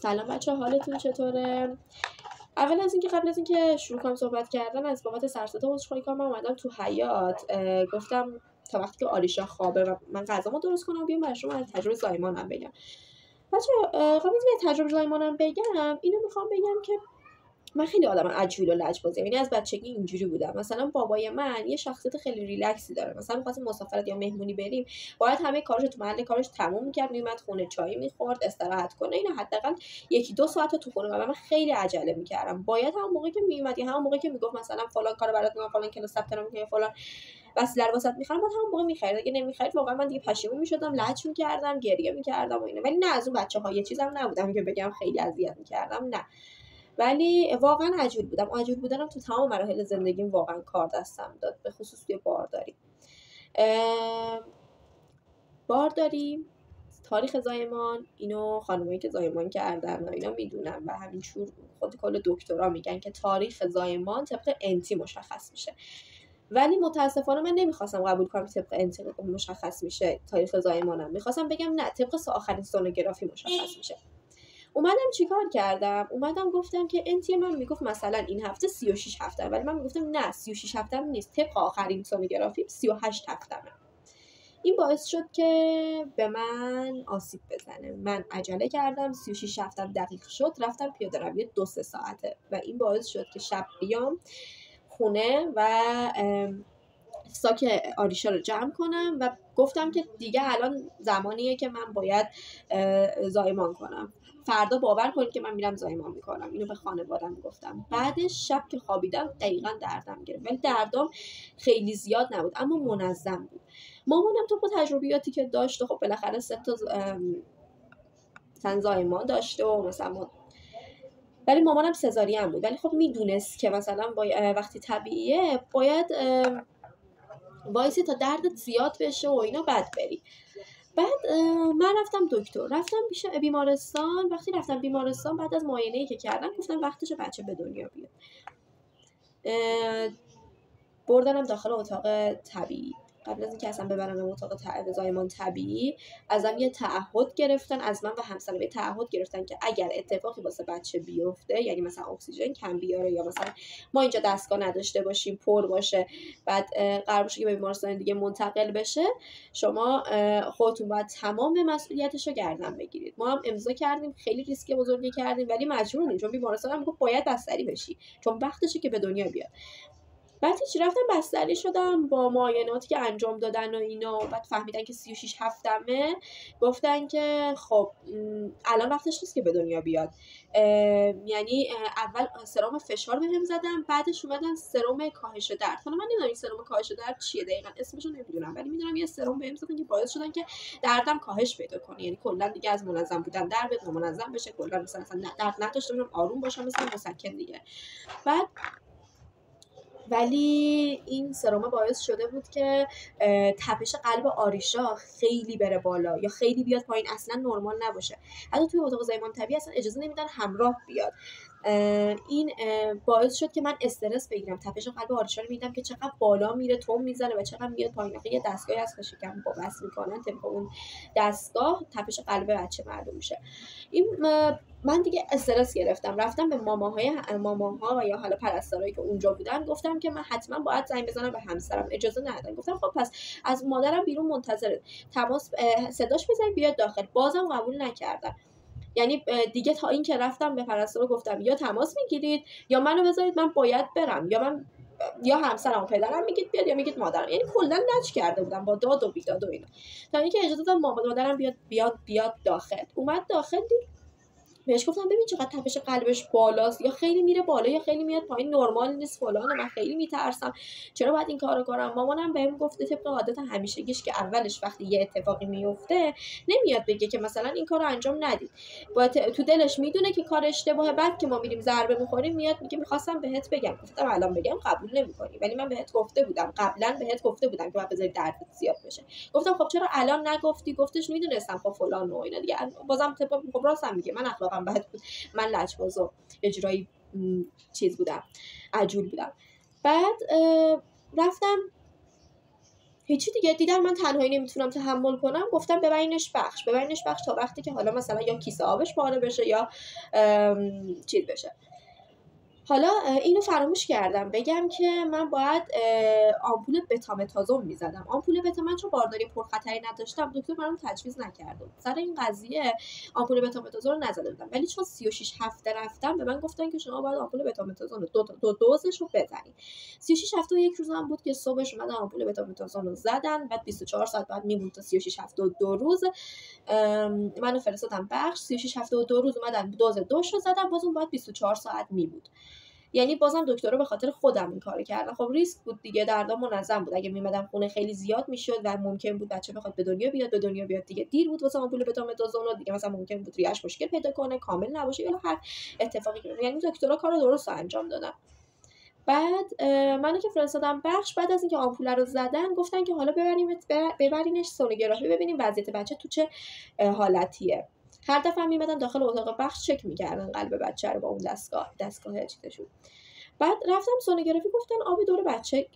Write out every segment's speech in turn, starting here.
سلام بچه، حالتون چطوره؟ قبل از اینکه شروع کنم صحبت کردن از بابت سرصدا عذرخواهی کنم. من اومدم تو حیاط، گفتم تا وقتی که آریشا خوابه و من غذامو درست کنم بیام برای شما از تجربه زایمانم بگم. بچه قبل از اینکه تجربه زایمانم بگم، اینو میخوام بگم که من خیلی آدم عجول و لجبازیم. یعنی از بچگی اینجوری بودم. مثلا بابای من یه شخصیت خیلی ریلکسی داره. مثلا می‌خواستیم مسافرت یا مهمونی بریم، باید همه کارش تو محل کارش تموم می‌کرد، میومد خونه چای می‌خورد، استراحت کنه. اینا حداقل یکی دو ساعت تو خونه. و من خیلی عجله می‌کردم. باید همون موقعی که میومد یا همون موقعی که میگفت مثلا فلان کارو برات می‌کنم، فلان کلاس ثبت نام می‌کنی، فلان وسیله رو واسط می‌خرم، بعد همون موقع می‌خرید. اگه نمی‌خرید واقعا من دیگه پشیمون می‌شدم، لج می‌کردم، گریه می‌کردم و اینا. ولی نه، از اون بچه‌ها یه چیزم نبودم که بگم خیلی اذیت می‌کردم، نه. ولی واقعا عجول بودم. عجول بودنم تو تمام مراحل زندگیم واقعا کار دستم داد، به خصوص توی بارداری. بارداری، تاریخ زایمان، اینو خانمایی که زایمان کردن و اینا میدونن و همینجور خود کل دکترا میگن که تاریخ زایمان طبق انتی مشخص میشه. ولی متاسفانه من نمیخواستم قبول کنم طبق انتی مشخص میشه تاریخ زایمانم. میخواستم بگم نه، طبق آخرین سونوگرافی مشخص میشه. اومدم چیکار کردم؟ اومدم گفتم که انتی من میگفت مثلا این هفته 36 هفته، ولی من میگفتم نه 36 هفته نیست، طبق آخرین سونوگرافی 38 هفتمه. این باعث شد که به من آسیب بزنه. من عجله کردم، 36 هفتم دقیق شد، رفتم پیاده روی 2-3 ساعته و این باعث شد که شب بیام خونه و ساک آریشا رو جمع کنم و گفتم که دیگه الان زمانیه که من باید زایمان کنم. فردا باور کنید که من میرم زایمان میکنم. اینو به خانوادم گفتم. بعدش شب که خوابیدم دقیقاً دردم گرفت، ولی دردم خیلی زیاد نبود اما منظم بود. مامانم تو با تجربیاتی که داشت و خب بالاخره 3 تا زایمان داشته و مثلا، ولی مامانم سزارین بود، ولی خب میدونست که مثلا وقتی طبیعیه باید وایسی تا دردت زیاد بشه و اینا بعد بری. بعد من رفتم دکتر، رفتم پیش بیمارستان. وقتی رفتم بیمارستان بعد از معاینه‌ای که کردم گفتم وقتشه بچه به دنیا بیاد. بردنم داخل اتاق طبیعی. قبل از اینکه اصلا ببرم اتاق زایمان طبیعی ازم یه تعهد گرفتن، از من و همسرم یه تعهد گرفتن که اگر اتفاقی واسه بچه بیفته، یعنی مثلا اکسیژن کم بیاره یا مثلا ما اینجا دستگاه نداشته باشیم، پر باشه، بعد قرار باشه که به بیمارستان دیگه منتقل بشه، شما خودتون باید تمام مسئولیتشو گردن بگیرید. ما هم امضا کردیم، خیلی ریسک بزرگی کردیم ولی مجبوریم، چون بیمارستان هم گفت باید بستری بشی چون وقتشه که به دنیا بیاد. بعد چی رفتم بستری شدم با معایناتی که انجام دادن و اینا. بعد فهمیدن که 36 هفتمه، گفتن که خب الان وقتش نیست که به دنیا بیاد. یعنی اول سرم فشار بهم زدن، بعدش اومدن سرم کاهش درد. حالا من نمیدونم این سرم کاهش درد چیه دقیقاً، اسمشو نمیدونم، ولی میدونم یه سرم بهم زدن که باعث شدن که دردم کاهش پیدا کنه. یعنی کلا دیگه از منظم بودن درد منظم بشه، کلا مثلا درد نداشته باشم، آروم باشم، مثلا مسکن دیگه. بعد ولی این سرم باعث شده بود که تپش قلب آریشا خیلی بره بالا یا خیلی بیاد پایین، اصلا نرمال نباشه. حتی توی اتاق زایمان طبیعی اصلا اجازه نمیدن همراه بیاد. این باعث شد که من استرس بگیرم. تپش قلب آریشا رو میدم که چقدر بالا میره، تون میزنه و چقدر میاد پایین. یه دستگاهی هست که شکم با بس میکنن، طبق اون دستگاه تپش قلب بچه معلوم میشه. این من دیگه استرس گرفتم، رفتم به ماماها و یا حالا پرستارایی که اونجا بودن گفتم که من حتما باید زنگ بزنم به همسرم. اجازه ندادن. گفتم خب پس از مادرم بیرون منتظره، تماس صداش بزنید بیاد داخل. بازم قبول نکردن. یعنی دیگه تا این که رفتم به پرستارا گفتم یا تماس میگیرید یا منو بذارید من باید برم، یا همسرم و پدرم میگید بیاد یا میگید مادرم. یعنی کلا لج کرده بودم با داد و بیداد و اینا، تا اینکه اجازه دادم مادرم بیاد داخل. اومد داخل، بهش گفتم ببین چقدر تپش قلبش بالاست، یا خیلی میره بالا یا خیلی میاد پایین، نرمال نیست فلانه، من خیلی میترسم، چرا باید این کارو کنم؟ مامانم بهم گفته طبق عادت همیشگیش که اولش وقتی یه اتفاقی میفته نمیاد بگه که مثلا این کارو انجام ندید، باید تو دلش میدونه که کار اشتباهه. بعد که ما میریم ضربه میخوریم میاد میگه میخواستم بهت بگم. گفتم الان بگم قبول نمیکنی، ولی من بهت گفته بودم، قبلا بهت گفته بودم که باید بذاری دردت زیاد بشه. گفتم خب چرا الان نگفتی؟ گفتش میدونستم خب فلان و اینا دیگه. بازم خب راستم میگه، من اخلاقم بد بود، من لجباز و اجرایی چیز بودم، عجول بودم. بعد رفتم هیچی دیگه، دیدم من تنهایی نمیتونم تحمل کنم، گفتم ببرینش بخش تا وقتی که حالا مثلا یا کیسه آبش پاره بشه یا چیز بشه. حالا اینو فراموش کردم بگم که من باید آمپول بتامتازون میزدم. آمپول بتا، من چون بارداری پرخطری نداشتم دکتر برام تجویز نکرده. سر این قضیه آمپول بتامتازون رو نزده بودم، ولی چون 36 هفته رفتم به من گفتن که شما باید آمپول بتامتازون رو دو دوزش رو بزنید. 36 هفته و یک روزم بود که صبحش اومدن آمپول بتامتازون رو زدن، بعد 24 ساعت بعد میموند تا 36 هفته و 2 روز منو فرستادن بخش. 36 هفته و 2 روز اومدن دوز 2 رو زدن، باز اون باید 24 ساعت میموند. یعنی بازم دکترها به خاطر خودم این کارو کردن. خب ریسک بود دیگه، دردا منظم بود. اگه میمدم خونه خیلی زیاد میشد و ممکن بود بچه بخواد به دنیا بیاد دیگه دیر بود واسه آمپول بتامتازون دیگه، مثلا ممکن بود ریش مشکل پیدا کنه، کامل نباشه یا هر اتفاقی که یعنی دکترها کارو درست انجام دادن. بعد منو که فرستادم بخش، بعد از اینکه آمپول رو زدن گفتن که حالا ببرینش سونوگرافی ببینیم وضعیت بچه تو چه حالتیه. هر دفعه میمدن داخل اتاق بخش چک میکردن قلب بچه رو با اون دستگاه چیزشون. بعد رفتم سونوگرافی، گفتن آب دور بچه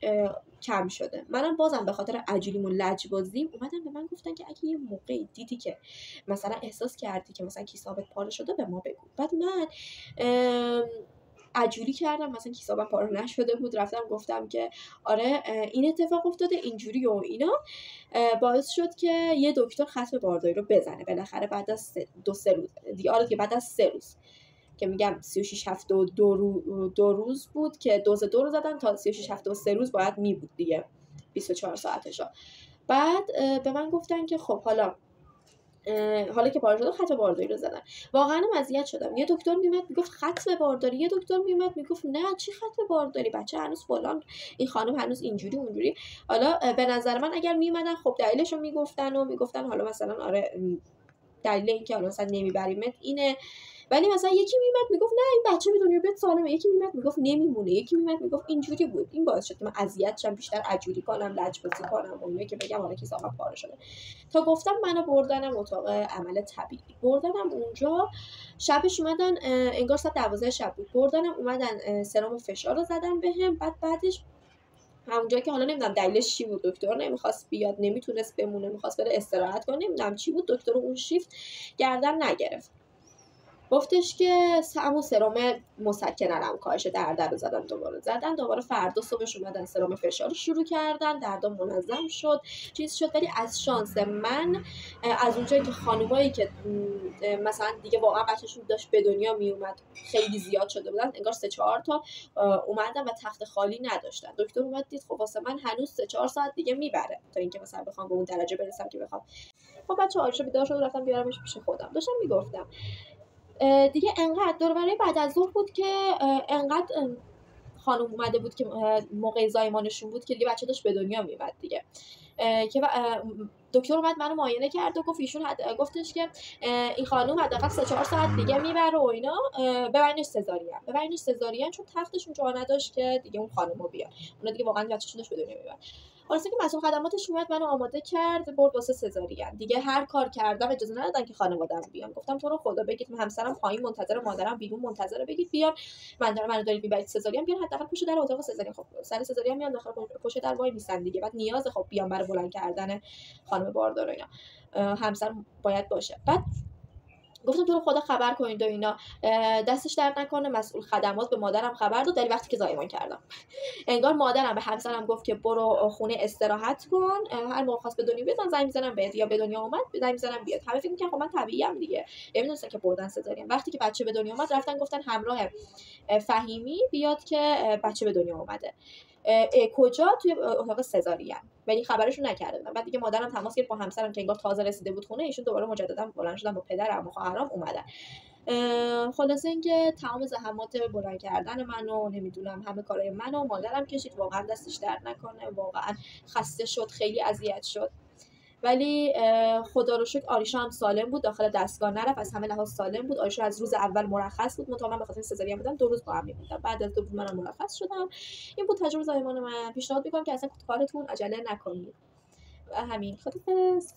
کم شده. منم بازم به خاطر عجولیم و لجبازیم اومدن به من گفتن که اگه یه موقعی دیدی که مثلا احساس کردی که مثلا کیسه آبت پاره شده به ما بگو. بعد من عجولی کردم، مثلا کیسابم پاره نشده بود، رفتم گفتم که آره این اتفاق افتاده اینجوری و اینا، باعث شد که یه دکتر ختم بارداری رو بزنه بالاخره بعد از 2-3 روز دیگه. آره بعد از 3 روز که میگم 36 هفته و 2 روز بود که دوز 2 رو زدن، تا 36 هفته و 3 روز باید می بود دیگه 24 ساعتشا. بعد به من گفتن که خب حالا که پاره شده ختم بارداری رو زدن. واقعا اذیت شدم. یه دکتر میومد میگفت ختم بارداری، یه دکتر میومد میگفت نه چی ختم بارداری، بچه هنوز فلان، این خانم هنوز اینجوری اونجوری. حالا به نظر من اگر میمدن خب دلیلش رو میگفتن حالا مثلا آره دلیل اینکه حالا مثلا نمیبریمت اینه، ولی مثلا یکی میمد میگفت نه این بچه به دنیا بیاد سالمه، یکی میمد میگفت نمیمونه، یکی میمد میگفت اینجوری بود. این باعث شد که من اذیت شم، بیشتر عجولی کنم، لجبازی کنم، اونایی که بگم حالا کیسه آب پاره شده. تا گفتم منو بردنم اتاق عمل طبیعی، بردنم اونجا. شبش اومدن انگار ساعت 12 شب بود، بردنم اومدن سرم فشار رو زدن بهم. بعدش همونجا که حالا نمیدونم دلیلش چی بود، دکتر نمیخواست بیاد، نمیتونست بمونه، میخواست بره استراحت کنه، نمیدونم چی بود، دکتر اون شیفت گردن نگرفت، گفتش که همون سرم مسکنرم کاهش درد رو زدن دوباره فردا صبحش اومدن سرم فشار شروع کردن، دردا منظم شد چیز شد. ولی از شانس من از اونجایی که خانومایی که مثلا دیگه واقعا بچه‌شون داشت به دنیا می اومد خیلی زیاد شده بودن، انگار 3-4 تا اومدن و تخت خالی نداشتن. دکتر اومد دید خب واسه من هنوز 3-4 ساعت دیگه میبره تا اینکه مثلا بخوام به اون درجه برسم که بخوام. خب بچه آرشه بیدار شد، رفتم بیارمش پیش خودم. داشتم میگفتم دیگه انقدر دور برای بعد از ظهر بود که انقدر خانم اومده بود که موقع زایمانشون بود که دیگه بچه داشت به دنیا میومد دیگه، که دکتر اومد منو معاینه کرد و گفت ایشون گفتش که این خانم حداقل 3-4 ساعت دیگه میبره و اینا، ببرینش سزارین چون تختشون جا نداشت که دیگه اون خانمو بیاد، اونا دیگه واقعا بچه‌شون داشت به دنیا میومد. واسه که مسئول خدماتش اومد منو آماده کرد برد واسه سزارین. دیگه هر کار کردم اجازه ندادن که خانواده‌ام بیان. گفتم تو رو خدا بگید همسرم پایین منتظر، مادرم بیرون منتظر، بگید بیان منو دارید میبرید سزارین، بیان حداقل پشت در اتاق سزارین. خب سر سزارین میان داخل پشت در وای میسن دیگه، بعد نیاز خب بیان برای بلند کردن خانم باردار اینا همسر باید باشه. بعد گفتم تو رو خدا خبر کنید و اینا. دستش درد نکنه مسئول خدمات به مادرم خبر داد، ولی وقتی که زایمان کردم انگار مادرم به همسرم گفت که برو خونه استراحت کن، هر موقع خواست به دنیا بیاد من زنگ میزنم بهت، یا به دنیا اومد زنگ میزنم بیاد. همه فکر می‌کردن خب من طبیعی ام دیگه، نمیدونستن که بردن سزارین. وقتی که بچه به دنیا اومد رفتن گفتن همراه فهیمی بیاد که بچه به دنیا اومده. کجا؟ توی اتاق سزارین، ولی خبرشون نکرده بودم. بعد دیگه مادرم تماس گرفت با همسرم که انگار تازه رسیده بود خونه، ایشون دوباره مجددا بلند شدن با پدرم و خواهرام اومدن. خلاصه اینکه تمام زحمات بلند کردن منو نمیدونم همه کارهای منو مادرم کشید، واقعا دستش درد نکنه، واقعا خسته شد، خیلی اذیت شد، ولی خدا رو شکر آریشا هم سالم بود، داخل دستگاه نرفت، از همه لحاظ سالم بود. آریشا از روز اول مرخص بود، مطمئن به خاطر سزارین بودم 2 روز با هم میموندم، بعد از 2 روز منم مرخص شدم. این بود تجربه زایمان من. پیشنهاد میکنم که اصلا کارتون عجله نکنید. همین، خدافظ.